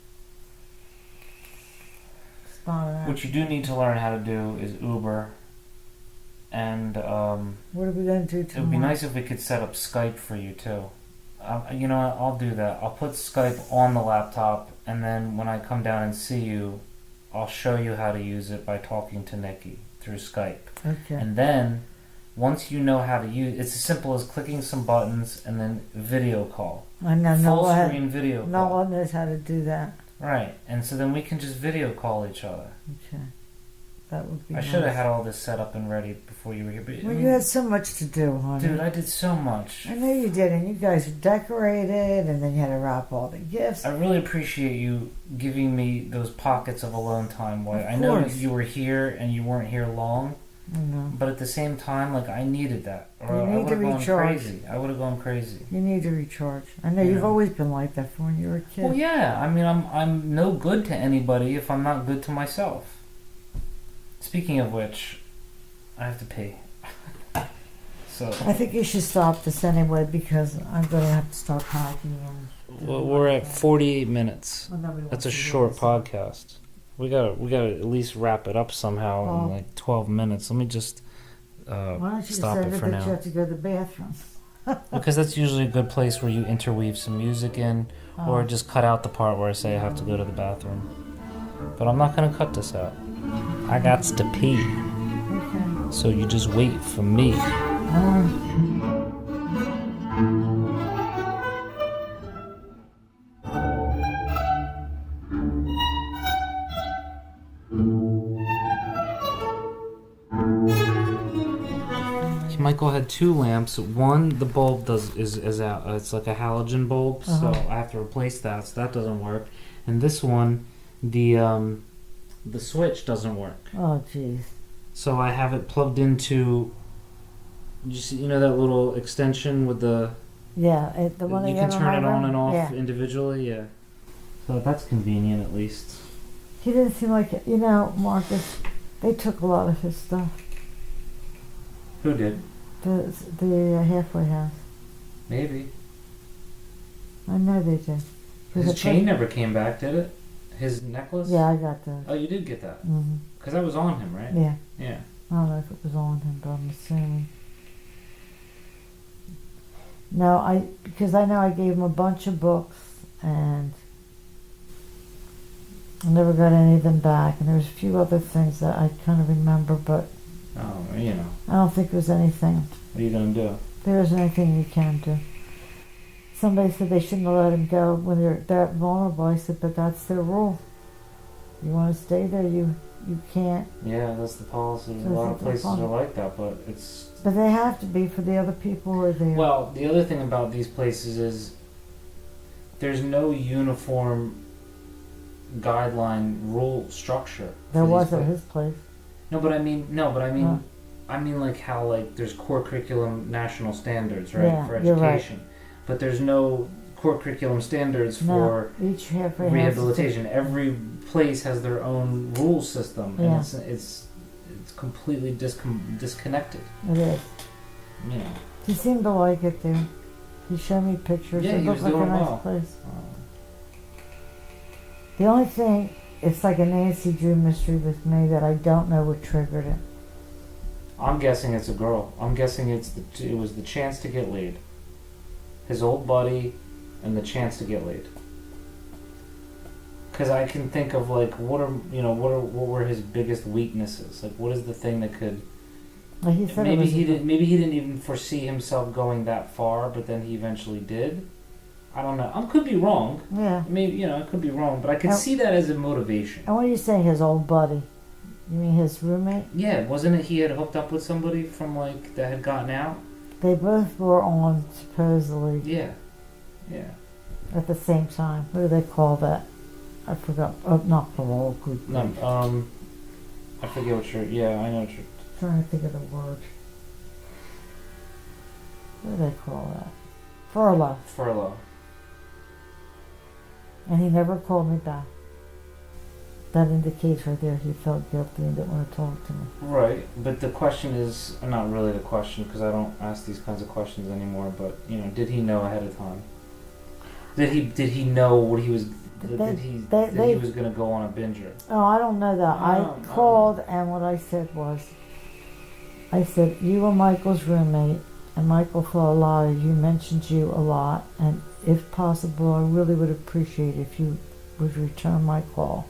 Spot on. What you do need to learn how to do is Uber. And What are we going to do it tomorrow? would be nice if we could set up Skype for you too. You know what? I'll do that. I'll put Skype on the laptop, and then when I come down and see you, I'll show you how to use it by talking to Nikki through Skype. Okay. And then, once you know how to use, it's as simple as clicking some buttons and then video call, I know no full one, screen video no call. one knows how to do that. Right, and so then we can just video call each other. Okay. That would be I nice. should have had all this set up and ready before you were here, but Well, you had so much to do, honey. dude, I did so much. I know you did, and you guys decorated, and then you had to wrap all the gifts. I really appreciate you giving me those pockets of alone time. While Of I know course. you were here and you weren't here long, I know. but at the same time, like I needed that, or You I need would to have gone recharge. crazy. I would have gone crazy. You need to recharge. I know Yeah. you've always been like that from when you were a kid. Well, yeah. I mean, I'm no good to anybody if I'm not good to myself. Speaking of which, I have to pee. So I think you should stop this anyway because I'm going to have to start packing. And we're at 48 minutes. Well, nobody That's wants a to hear short this. podcast. We gotta at least wrap it up somehow Oh. in like 12 minutes. Let me just Why don't you stop say it that for you now. have to go to the bathroom? Because that's usually a good place where you interweave some music in, or Oh. just cut out the part where I say I have to go to the bathroom. But I'm not gonna cut this out. I got to pee, Okay. so you just wait for me. Michael had two lamps. One, the bulb is out. It's like a halogen bulb, so I have to replace that. So that doesn't work. And this one, the switch doesn't work. Oh, jeez. So I have it plugged into. You know that little extension with the. Yeah, the one You that can have in turn my it on room? and off Yeah. individually. Yeah. So that's convenient at least. He didn't seem like it. You know, Marcus, they took a lot of his stuff. Who did? The halfway house. Maybe. I know they did. 'Cause His I chain put- never came back, did it? His necklace? Yeah, I got those. Oh, you did get that. Hmm. Because that was on him, right? Yeah. Yeah. I don't know if it was on him, but I'm assuming. No, because I know I gave him a bunch of books and I never got any of them back. And there was a few other things that I kind of remember, but Oh, you know. I don't think there was anything. What are you going to do? There isn't anything you can do. Somebody said they shouldn't have let him go when they're that vulnerable. I said, but that's their rule. You want to stay there, you can't. Yeah, that's the policy. A So lot I of think places they're are like that, but it's... But they have to be for the other people who are there. Well, the other thing about these places is there's no uniform guideline rule structure. there for these was at places. his place. No, I mean like how like there's core curriculum national standards, right, Yeah, for you're right. education. But there's no core curriculum standards for No, each halfway house is rehabilitation. Every place has their own rule system, and Yeah. it's completely disconnected. It is. You know. He seemed to like it there. He showed me pictures. Yeah, It he looked was like a doing nice well. place. The only thing, it's like a Nancy Drew mystery with me that I don't know what triggered it. I'm guessing it's a girl. I'm guessing it was the chance to get laid. His old buddy, and the chance to get laid. Because I can think of like what were his biggest weaknesses? Like what is the thing that could Like he said, maybe he didn't even foresee himself going that far, but then he eventually did. I don't know. I could be wrong. Yeah. Maybe I could be wrong, but I could see that as a motivation. And what are you saying? His old buddy? You mean his roommate? Yeah, wasn't it he had hooked up with somebody from like that had gotten out? They both were on supposedly Yeah. Yeah. at the same time. What do they call that? I forgot. Oh, not parole. No, I forget what you're. Yeah, I know what you're. Trying to think of the word. What do they call that? Furlough. Furlough. And he never called me back. That indicates right there he felt guilty and didn't want to talk to me. Right, but the question is not really the question because I don't ask these kinds of questions anymore. But did he know ahead of time? Did he know what he was? That he was going to go on a binger? Oh, I don't know that. I called and what I said was, I said, you were Michael's roommate and Michael thought a lot of you, mentioned you a lot, and if possible, I really would appreciate if you would return my call.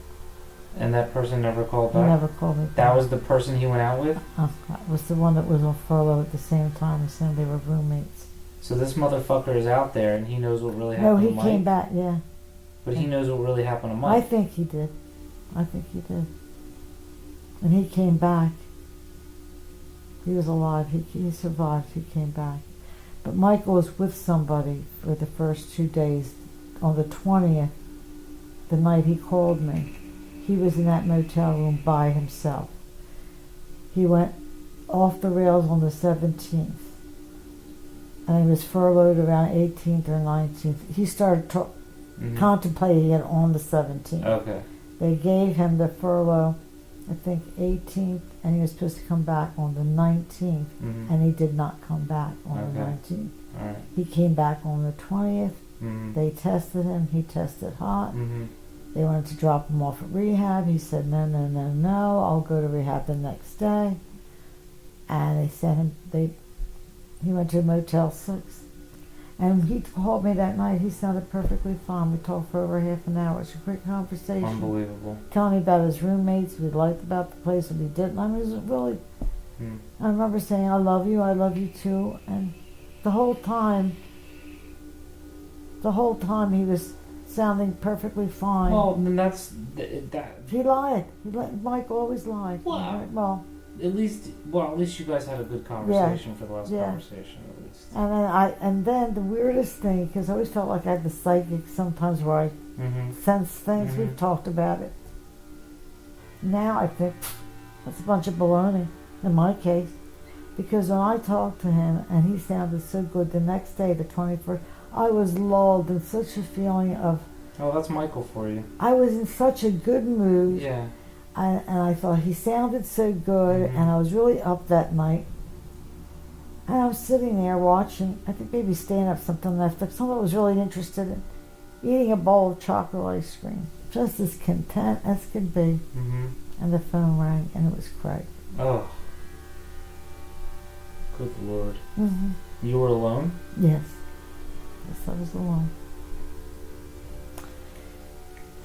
And that person never called He back? never called me back. That was the person he went out with? That was the one that was on furlough at the same time and saying they were roommates. So this motherfucker is out there and he knows what really happened to Mike? No, he came back, yeah. But he knows what really happened to Mike? I think he did. And he came back. He was alive. He survived. He came back. But Michael was with somebody for the first 2 days. On the 20th, the night he called me, he was in that motel room by himself. He went off the rails on the 17th. And he was furloughed around 18th or 19th. He started contemplating it on the 17th. Okay. They gave him the furlough, I think 18th, and he was supposed to come back on the 19th, and he did not come back on the 19th. All right. He came back on the 20th. They tested him. He tested hot. They wanted to drop him off at rehab. He said, no, I'll go to rehab the next day. And they sent him, he went to Motel 6. And he called me that night. He sounded perfectly fine. We talked for over half an hour. It's a great conversation. Unbelievable. Telling me about his roommates, what he liked about the place, what he didn't. I mean, it was really... I remember saying, I love you too. And the whole time he was sounding perfectly fine. Well, then that's... that. He lied. Mike always lied. Well, at least you guys had a good conversation for the last conversation, at least. And then the weirdest thing, because I always felt like I had the psychic sometimes where I sense things. We've talked about it. Now I think that's a bunch of baloney in my case, because when I talked to him and he sounded so good, the next day, the 21st, I was lulled in such a feeling of... Oh, that's Michael for you. I was in such a good mood. Yeah. And I thought he sounded so good, and I was really up that night. And I was sitting there watching, I think maybe staying up something on Netflix. Someone was really interested in eating a bowl of chocolate ice cream. Just as content as could be. And the phone rang, and it was Craig. Oh. Good Lord. You were alone? Yes. Yes, I was alone.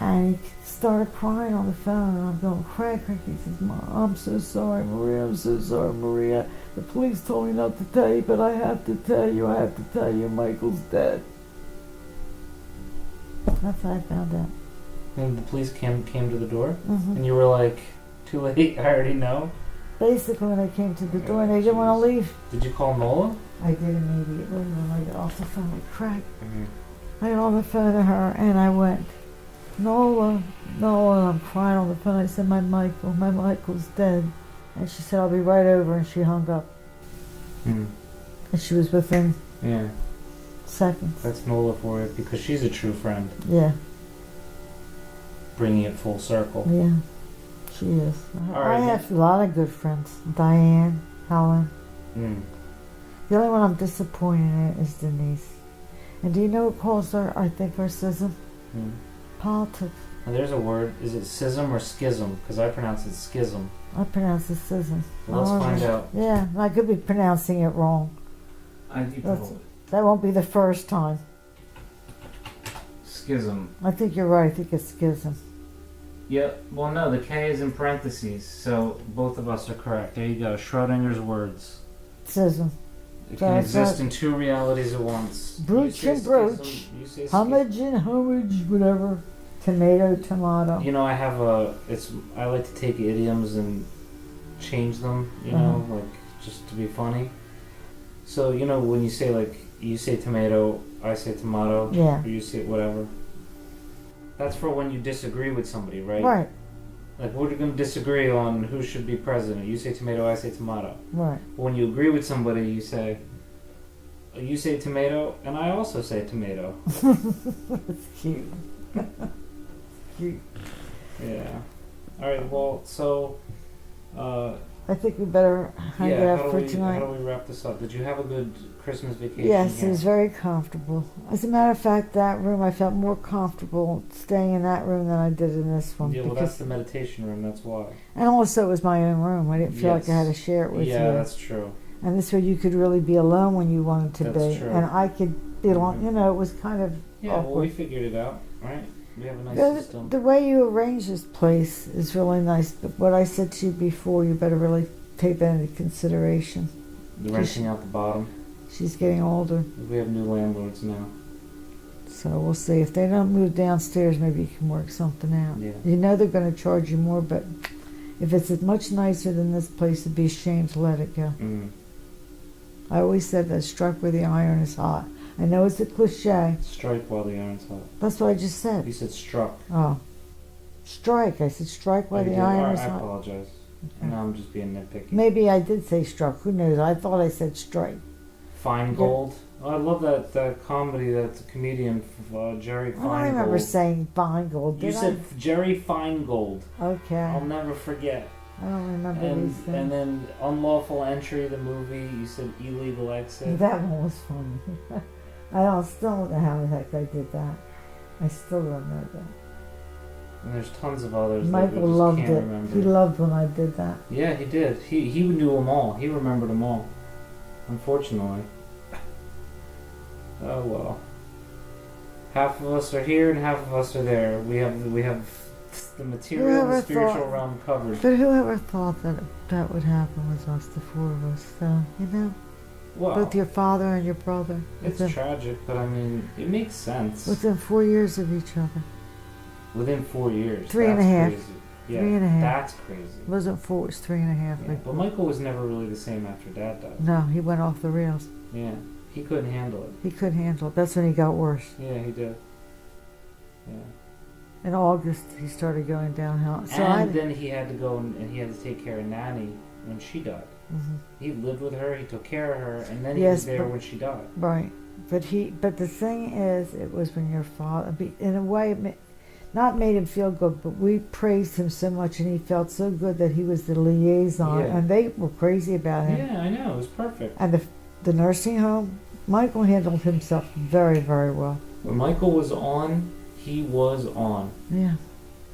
And he started crying on the phone, and I'm going, Craig. He says, Mom, I'm so sorry, Maria. I'm so sorry, Maria. The police told me not to tell you, but I have to tell you, Michael's dead. That's how I found out. And the police came to the door? And you were like, too late, I already know? Basically, when they came to the door, and they didn't want to leave. Did you call Nola? I did immediately when I got off the phone with Craig. I got on the phone to her, and I went, Nola, I'm crying on the phone. I said, my Michael's dead. And she said, I'll be right over, and she hung up. And she was within seconds. That's Nola for you, because she's a true friend. Yeah. Bringing it full circle. Yeah, she is. Right, I have a lot of good friends. Diane, Helen. The only one I'm disappointed in is Denise. And do you know what caused I think, our schism? Politics. Now there's a word. Is it schism or schism? Because I pronounce it schism. I pronounce it schism. Well, let's find out. Yeah, I could be pronouncing it wrong. That won't be the first time. Schism. I think you're right. I think it's schism. Yeah, well, no, the K is in parentheses, so both of us are correct. There you go. Schrodinger's words. Schism. It So can it's exist not- in two realities at once. Brooch You and say brooch. schism, you say Homage and homage, whatever. Tomato, tomato. You know, I like to take idioms and change them, you know, like, just to be funny. So, you know, when you say, like, you say tomato, I say tomato, Yeah. or you say whatever. That's for when you disagree with somebody, right? Right, Like, we're going to disagree on who should be president. You say tomato, I say tomato. right. But when you agree with somebody, you say tomato, and I also say tomato. That's cute. Cute. Yeah. All right. Well, so. I think we better hang it up for tonight. How do we wrap this up? Did you have a good Christmas vacation? Yes, here? it was very comfortable. As a matter of fact, that room, I felt more comfortable staying in that room than I did in this one. Yeah, well, that's the meditation room. That's why. And also, it was my own room. I didn't feel like I had to Yes. share it with you. Yeah, that's true. And this way, you could really be alone when you wanted to That's be, true. and I could be alone. You know, it was kind of Yeah, well, awkward. we figured it out, right? We have a nice The, system. the way you arrange this place is really nice. But what I said to you before, you better really take that into consideration. The renting out the bottom. She's getting older, We have new landlords now. so we'll see. If they don't move downstairs, maybe you can work something out. Yeah. You know they're going to charge you more, but if it's much nicer than this place, it'd be a shame to let it go. Mm. I always said that struck where the iron is hot. I know it's a cliche. Strike while the iron's hot. That's what I just said. You said struck. Oh. Strike. I said strike while Oh, you the did? iron Alright, is I hot. apologize. Okay. Now I'm just being nitpicky. Maybe I did say struck. Who knows? I thought I said strike. Fine Gold. Oh, I love that comedy, that comedian, Jerry Feingold. I don't remember saying Feingold. You Did said Jerry Feingold. I? Okay. I'll never forget. I don't remember And these things. and then Unlawful Entry, the movie, you said Illegal Exit. That one was funny. Still don't know how the heck I did that. I still don't know that. And there's tons of others that Michael we just loved can't it. remember. He loved when I did that. Yeah, he did. He knew them all. He remembered them all. Unfortunately. Oh well. Half of us are here and half of us are there. We have the material and Whoever the spiritual thought- realm covered. But whoever thought that that would happen was us, the four of us. So, you know, Well, both your father and your brother. it's tragic, but I mean, it makes sense. Within 4 years of each other. Within 4 years. Three and that's a half. Crazy. Yeah, 3.5. That's crazy. It wasn't 4, it was 3.5. Yeah, but Michael was never really the same after Dad died. No, he went off the rails. Yeah, he couldn't handle it. He couldn't handle it. That's when he got worse. Yeah, he did. Yeah. In August, he started going downhill. So And then he had to go and he had to take care of Nanny when she died. Mhm. He lived with her, he took care of her, and then he Yes, was there but- when she died. Right. But the thing is, it was when your father, in a way, not made him feel good, but we praised him so much and he felt so good that he was the liaison. Yeah. And they were crazy about him. Yeah, I know, it was perfect. And the nursing home, Michael handled himself very, very well. When Michael was on, he was on. Yeah.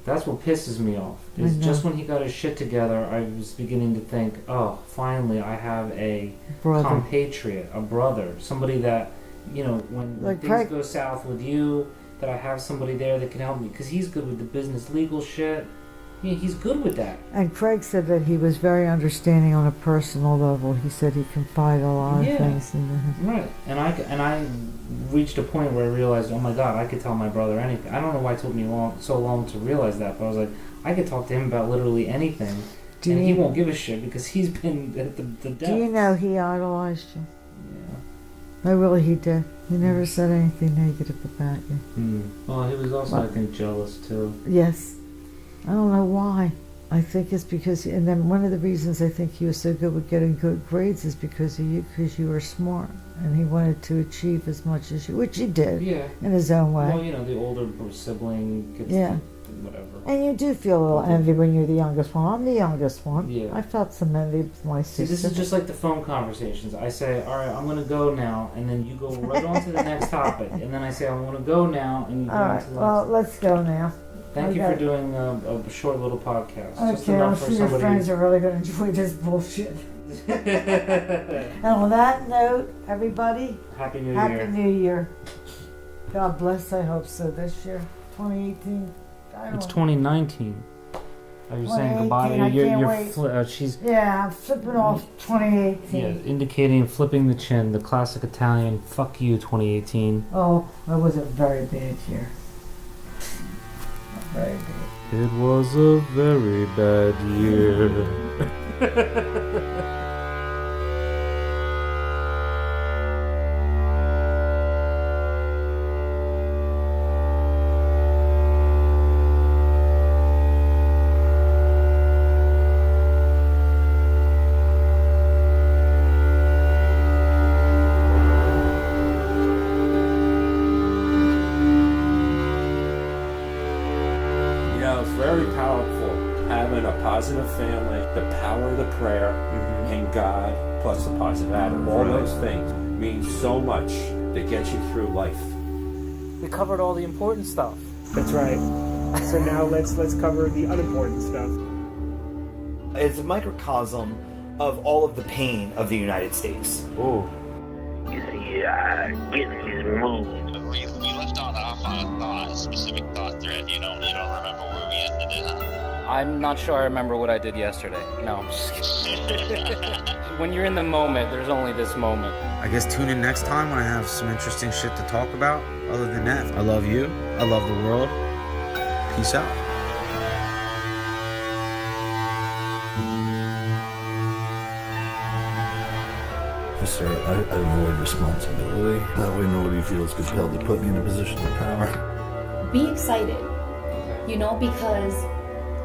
That's what pisses me off. I Is know. just when he got his shit together, I was beginning to think, oh, finally I have a Brother. compatriot, a brother, somebody that, you know, when Like things Craig- go south with you, that I have somebody there that can help me, because he's good with the business legal shit. Yeah, he's good with that. And Craig said that he was very understanding on a personal level. He said he confided a lot Yeah. of things in him. Right, and I reached a point where I realized, oh my God, I could tell my brother anything. I don't know why it took me so long to realize that, but I was like, I could talk to him about literally anything, and he won't give a shit because he's been at the depth. Do you know he idolized you? Yeah. No, really, he did. He never said anything negative about you. Well, he was also, I think, jealous too. Yes. I don't know why. I think it's because, and then one of the reasons I think he was so good with getting good grades is because of you, because you were smart, and he wanted to achieve as much as you, which he did Yeah. in his own way. Well, you know, the older sibling gets Yeah. whatever. And you do feel a little envy when you're the youngest one. I'm the youngest one. Yeah. I felt some envy with my See, sister. this is just like the phone conversations. I say, all right, I'm going to go now, and then you go right on to the next topic. And then I say, I'm going to go now, and you go All on right. to the Well, next. let's go now. Thank you for okay. doing a short little podcast. Just Okay, I'm enough for sure your somebody. friends are really going to enjoy this bullshit. And on that note, everybody, Happy New Happy Year. New Year. God bless, I hope so, this year, 2018. It's 2019. Are you saying goodbye? 2018, I can't wait. She's Yeah, I'm flipping off 2018. yeah, indicating flipping the chin, the classic Italian. Fuck you, 2018. Oh, that was a very bad year. Very bad. It was a very bad year. It's very powerful having a positive family, the power of the prayer, and God, plus the positive attitude. All those things mean so much to get you through life. We covered all the important stuff. That's right. So now let's cover the unimportant stuff. It's a microcosm of all of the pain of the United States. Oh. You see, getting these moves. We left off on a specific thought thread. You don't remember where we ended it, huh? I'm not sure I remember what I did yesterday. No, I'm just kidding. When you're in the moment, there's only this moment. I guess tune in next time when I have some interesting shit to talk about. Other than that, I love you. I love the world. Peace out. Sir, I avoid responsibility. That way nobody feels compelled to put me in a position of power. Be excited, because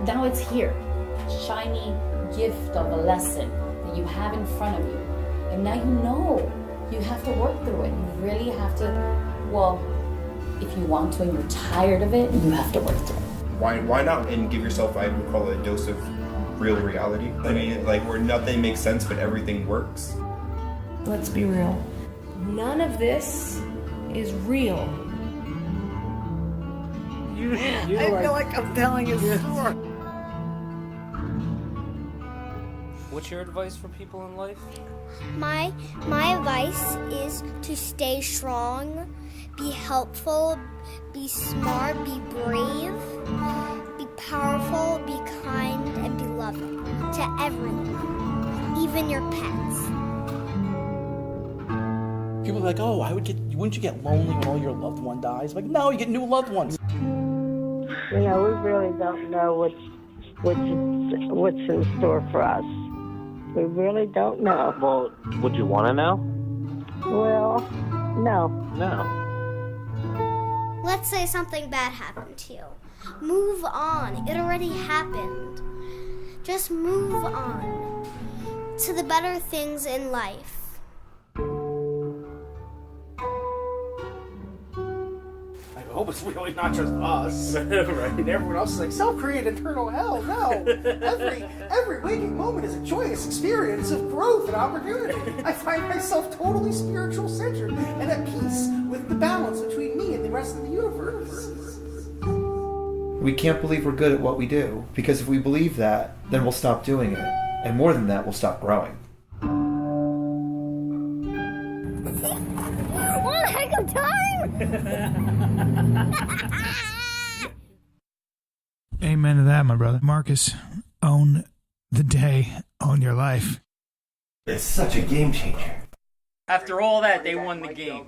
now it's here. Shiny gift of a lesson that you have in front of you. And now you have to work through it. You really have to, if you want to and you're tired of it, you have to work through it. Why not? And give yourself, I would call it a dose of real reality. I mean, where nothing makes sense but everything works. Let's be real. None of this is real. I feel like I'm telling a story. What's your advice for people in life? My advice is to stay strong, be helpful, be smart, be brave, be powerful, be kind, and be loving to everyone, even your pets. People are like, oh, wouldn't you get lonely when all your loved one dies? Like, no, you get new loved ones. We really don't know what's in store for us. We really don't know. Well, would you want to know? Well, no. No. Let's say something bad happened to you. Move on. It already happened. Just move on to the better things in life. I hope it's really not just us. Right. And everyone else is like, self-created eternal hell. No. Every waking moment is a joyous experience of growth and opportunity. I find myself totally spiritual centered and at peace with the balance between me and the rest of the universe. We can't believe we're good at what we do, because if we believe that, then we'll stop doing it. And more than that, we'll stop growing. What a heck of time! Amen to that, my brother. Marcus, own the day, own your life. It's such a game changer. After all that, they won the game.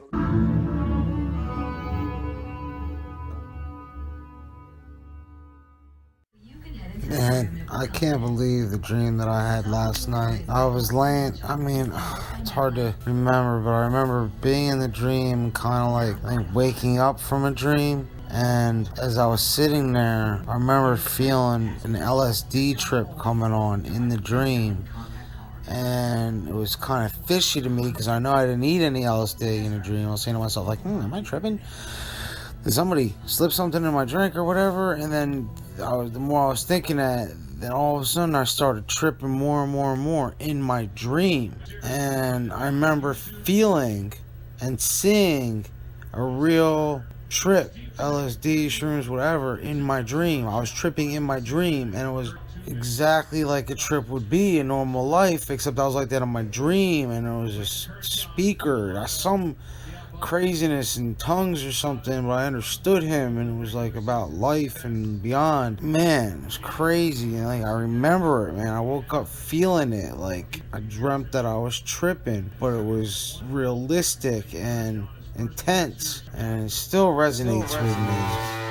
Man, I can't believe the dream that I had last night. I was laying, it's hard to remember, but I remember being in the dream, kind of like waking up from a dream. And as I was sitting there, I remember feeling an LSD trip coming on in the dream. And it was kind of fishy to me because I know I didn't eat any LSD in a dream. I was saying to myself, am I tripping? Did somebody slip something in my drink or whatever? And then the more I was thinking that, then all of a sudden I started tripping more and more and more in my dream. And I remember feeling and seeing a real trip, LSD, shrooms, whatever, in my dream. I was tripping in my dream, and it was exactly like a trip would be in normal life, except I was like that in my dream, and it was a speaker, some craziness in tongues or something, but I understood him, and it was like about life and beyond. Man, it was crazy, and like I remember it, man. I woke up feeling it, like I dreamt that I was tripping, but it was realistic and intense, and it still resonates with me.